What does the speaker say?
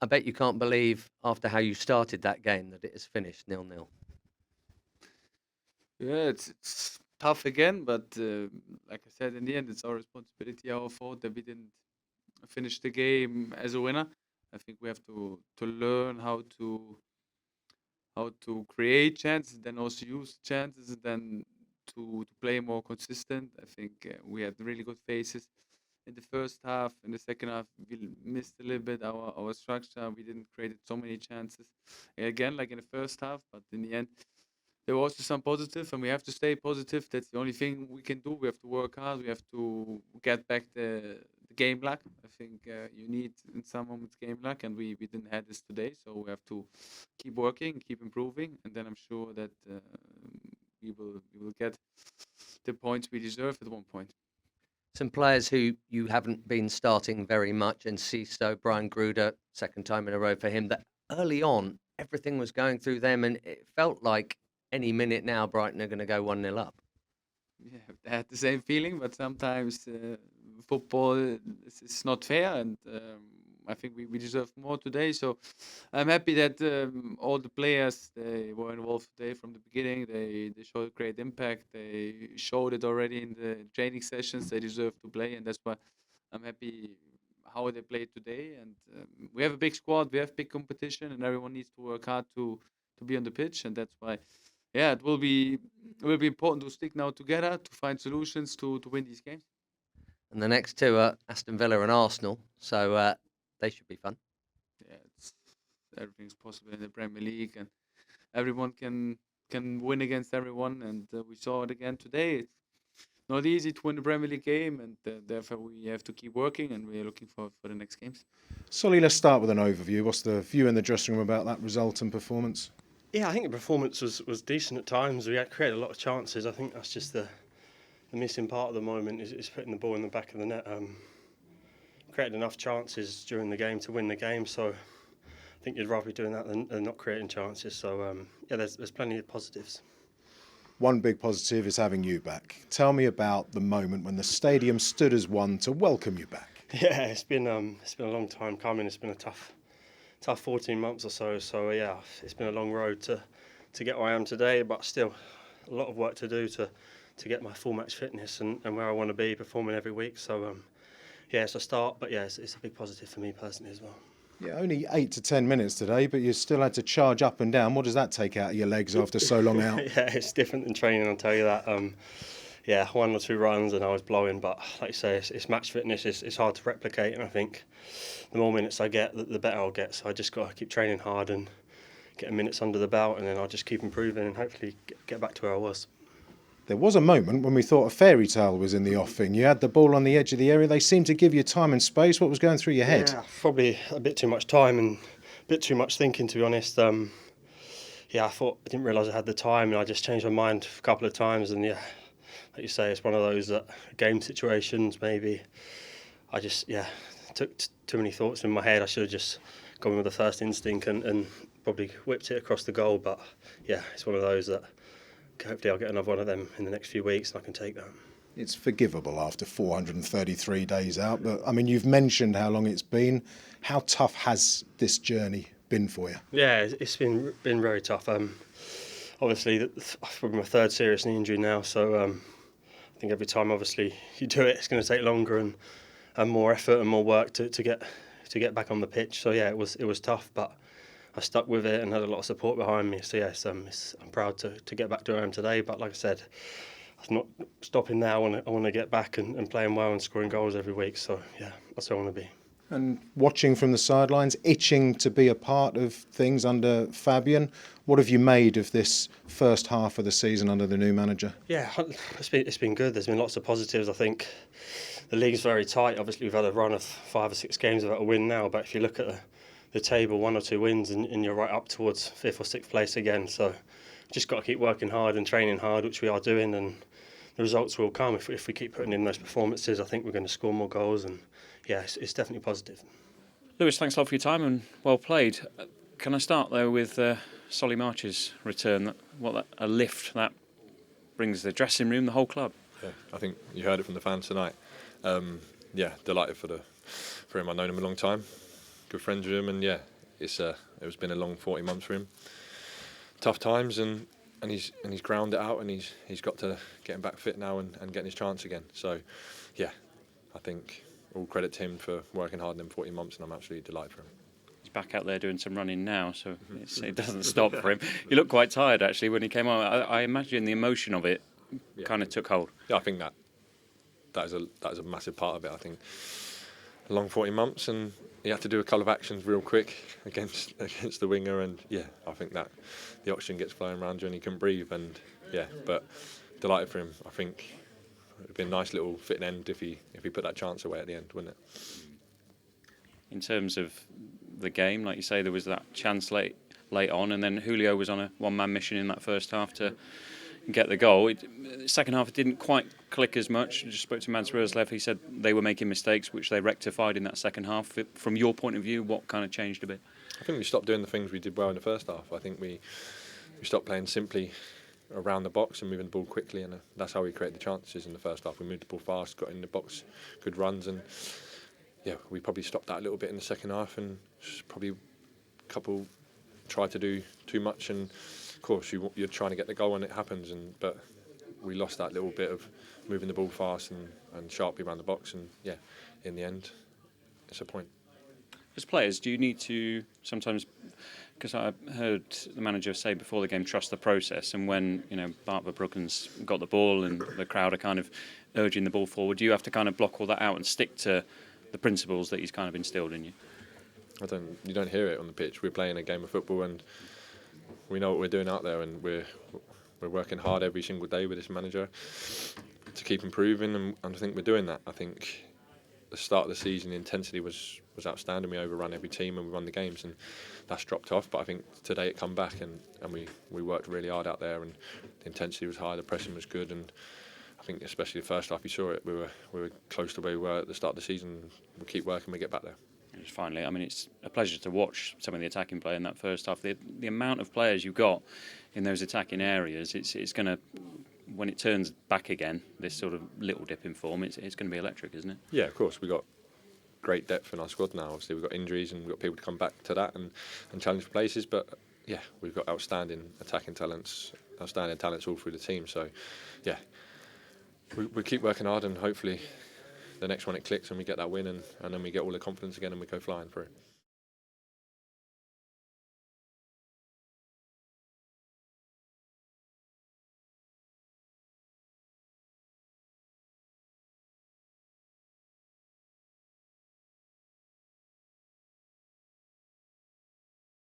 I bet you can't believe, after how you started that game, that it has finished 0-0. Yeah, it's tough again, but like I said, in the end, it's our responsibility, our fault that we didn't finish the game as a winner. I think we have to learn how to create chances, then also use chances, and then to play more consistent. I think we had really good phases in the first half. In the second half, we missed a little bit our structure. We didn't create so many chances again, like in the first half. But in the end, there was also some positive, and we have to stay positive. That's the only thing we can do. We have to work hard. We have to get back the game luck. I think you need in some moments game luck, and we didn't have this today. So we have to keep working, keep improving, and then I'm sure that we will get the points we deserve at one point. Some players who you haven't been starting very much, and Ciso, Brian Gruder, second time in a row for him, that early on, everything was going through them, and it felt like any minute now Brighton are going to go 1-0 up. Yeah, I had the same feeling, but sometimes football is not fair, and I think we deserve more today. So I'm happy that all the players they were involved today from the beginning. They showed great impact. They showed it already in the training sessions. They deserve to play, and that's why I'm happy how they played today. And we have a big squad. We have big competition, and everyone needs to work hard to be on the pitch, and that's why. Yeah, it will be important to stick now together to find solutions to win these games. And the next two are Aston Villa and Arsenal, so they should be fun. Yeah, everything's possible in the Premier League, and everyone can win against everyone. And we saw it again today. It's not easy to win the Premier League game, and therefore we have to keep working. And we're looking for the next games. Solly, let's start with an overview. What's the view in the dressing room about that result and performance? Yeah, I think the performance was decent at times. We had created a lot of chances. I think that's just the missing part of the moment is putting the ball in the back of the net. Created enough chances during the game to win the game, so I think you'd rather be doing that than not creating chances. So yeah, there's plenty of positives. One big positive is having you back. Tell me about the moment when the stadium stood as one to welcome you back. Yeah, it's been a long time coming. It's been a tough 14 months or so. So yeah, it's been a long road to get where I am today, but still a lot of work to do to get my full match fitness and where I want to be performing every week. So yeah, it's a start, but yeah, it's a big positive for me personally as well. Yeah, only 8 to 10 minutes today, but you still had to charge up and down. What does that take out of your legs after so long out? Yeah, it's different than training, I'll tell you that. Yeah, 1 or 2 runs and I was blowing, but like you say, it's match fitness. It's hard to replicate, and I think the more minutes I get, the better I'll get. So I just got to keep training hard and get minutes under the belt, and then I'll just keep improving and hopefully get back to where I was. There was a moment when we thought a fairy tale was in the offing. You had the ball on the edge of the area. They seemed to give you time and space. What was going through your head? Yeah, probably a bit too much time and a bit too much thinking, to be honest. Yeah, I didn't realise I had the time, and I just changed my mind a couple of times. And yeah, like you say, it's one of those game situations. Maybe I just took too many thoughts in my head. I should have just gone with the first instinct and probably whipped it across the goal. But yeah, it's one of those that hopefully I'll get another one of them in the next few weeks and I can take that. It's forgivable after 433 days out, but I mean, you've mentioned how long it's been. How tough has this journey been for you? Yeah, it's been very tough. Obviously, it's probably my 3rd serious knee injury now, so I think every time obviously you do it, it's going to take longer and more effort and more work to get back on the pitch. So yeah, it was tough, but I stuck with it and had a lot of support behind me. So yes, I'm proud to get back to where I am today. But like I said, I'm not stopping now. I want to get back and playing well and scoring goals every week. So yeah, that's where I want to be. And watching from the sidelines, itching to be a part of things under Fabian. What have you made of this first half of the season under the new manager? Yeah, it's been good. There's been lots of positives. I think the league's very tight. Obviously, we've had a run of 5 or 6 games without a win now. But if you look at the table, 1 or 2 wins and you're right up towards 5th or 6th place again. So just got to keep working hard and training hard, which we are doing, and the results will come if we keep putting in those performances. I think we're going to score more goals, and yeah, it's definitely positive. Lewis, thanks a lot for your time and well played. Can I start though with Solly March's return? A lift that brings the dressing room, the whole club. Yeah, I think you heard it from the fans tonight. Yeah, delighted for him. I've known him a long time. Good friends with him, and yeah, it's been a long 40 months for him. Tough times, and he's ground it out, and he's got to getting back fit now and getting his chance again. So, yeah, I think all credit to him for working hard in them 40 months, and I'm absolutely delighted for him. He's back out there doing some running now, so it doesn't stop for him. You look quite tired actually when he came on. I imagine the emotion of it kind of took hold. Yeah, I think that is a massive part of it. I think a long 40 months, and he had to do a couple of actions real quick against the winger, and yeah, I think that the oxygen gets flowing around you and he can breathe, and yeah, but delighted for him. I think it'd be a nice little fitting end if he put that chance away at the end, wouldn't it? In terms of the game, like you say, there was that chance late on, and then Julio was on a one-man mission in that first half to get the goal. Second half, it didn't quite click as much. I just spoke to Mads Hurzeler. He said they were making mistakes, which they rectified in that second half. From your point of view, what kind of changed a bit? I think we stopped doing the things we did well in the first half. I think we stopped playing simply around the box and moving the ball quickly, and that's how we created the chances in the first half. We moved the ball fast, got in the box, good runs, and yeah, we probably stopped that a little bit in the second half, and probably a couple tried to do too much, and of course you're trying to get the goal when it happens, but we lost that little bit of moving the ball fast and sharply around the box, and yeah, in the end, it's a point. As players, do you need to sometimes, because I heard the manager say before the game, trust the process, and when Bart Verbruggen's got the ball and the crowd are kind of urging the ball forward, do you have to kind of block all that out and stick to the principles that he's kind of instilled in you? You don't hear it on the pitch. We're playing a game of football, and we know what we're doing out there, and we're working hard every single day with this manager to keep improving, and I think we're doing that. I think the start of the season, the intensity was outstanding. We overrun every team and we won the games, and that's dropped off. But I think today it come back, and we worked really hard out there, and the intensity was high, the pressing was good, and I think especially the first half, you saw it. We were close to where we were at the start of the season. We keep working, we get back there. And just finally, I mean, it's a pleasure to watch some of the attacking play in that first half. The amount of players you've got in those attacking areas, it's going to, when it turns back again, this sort of little dip in form, it's going to be electric, isn't it? Yeah, of course. We've got great depth in our squad now. Obviously, we've got injuries and we've got people to come back to that and challenge for places. But yeah, we've got outstanding attacking talents all through the team. So yeah, we keep working hard, and hopefully the next one it clicks and we get that win, and then we get all the confidence again and we go flying through.